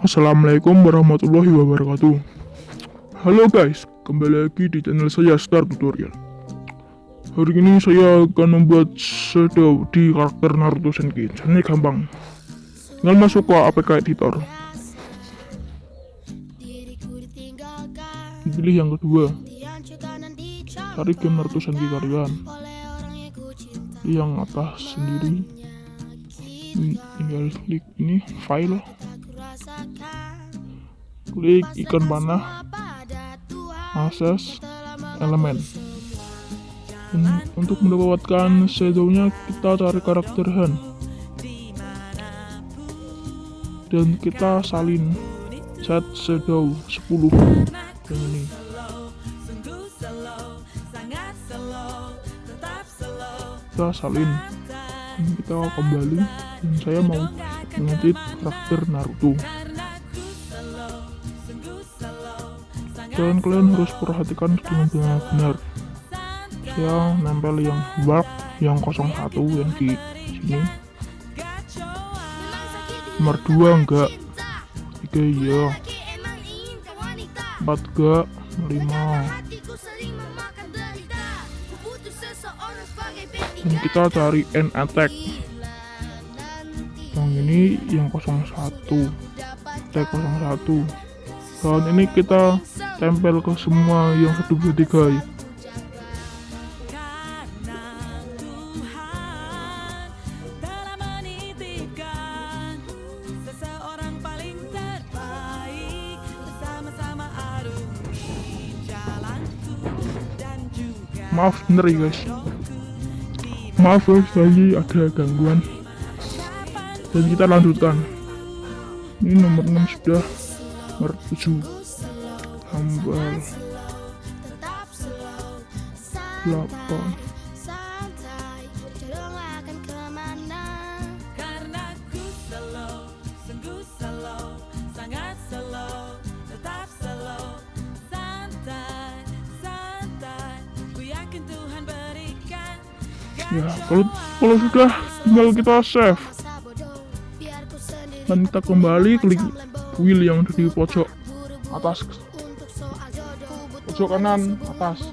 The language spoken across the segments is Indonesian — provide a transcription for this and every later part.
Assalamualaikum warahmatullahi wabarakatuh. Halo guys, kembali lagi di channel saya Star Tutorial. Hari ini saya akan membuat shadow di karakter Naruto Senki. Caranya gampang, tinggal masuk ke APK editor, pilih yang kedua, cari game Naruto Senki kalian, yang atas sendiri, tinggal klik ini file, klik ikan panah, akses elemen. Dan untuk mendapatkan shadownya kita cari karakter Han dan kita salin set shadow 10 yang ini. Kita salin dan kita kembali, dan saya mau mengedit karakter Naruto. Dan kalian harus perhatikan dengan benar-benar. Saya nempel yang warp yang 01 yang di sini, nomor 2 enggak, 3 iya, 4 enggak, 5. Dan kita cari end attack yang ini, yang 01, tag 01. Dan ini kita tempel ke semua yang 1, 2, 3 ya. Maaf bener ya guys, maaf guys, tadi ada gangguan. Dan kita lanjutkan. Ini nomor 6 sudah, nomor 7 tambah 8. Ya, kalau sudah tinggal kita save dan kita kembali klik wheel yang ada di pojok atas, pojok kanan atas.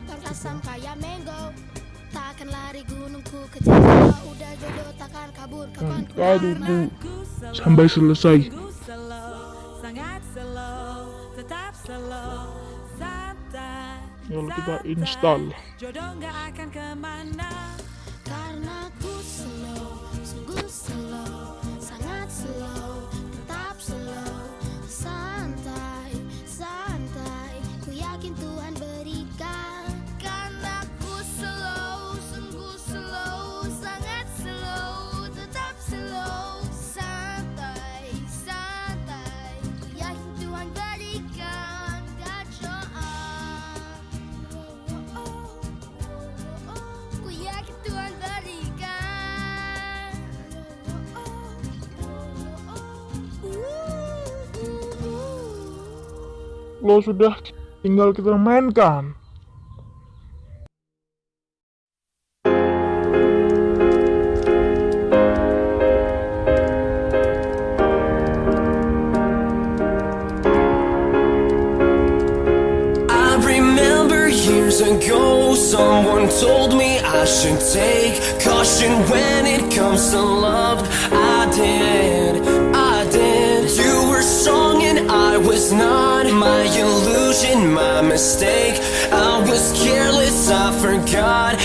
Dan kita tunggu sampai selesai. Lalu kita install. Karena ku slow, sungguh slow, sangat slow, tetap slow, santai, santai, ku yakin Tuhan berikan. Karena ku slow, sungguh slow, sangat slow, tetap slow, santai, santai, ku yakin Tuhan berikan. Gacaan, ku yakin Tuhan berikan. Lo sudah tinggal kita mainkan. I remember years ago, someone told me I should take caution when it comes to love. I did. You were strong and I was not. My illusion, my mistake. I was careless, I forgot.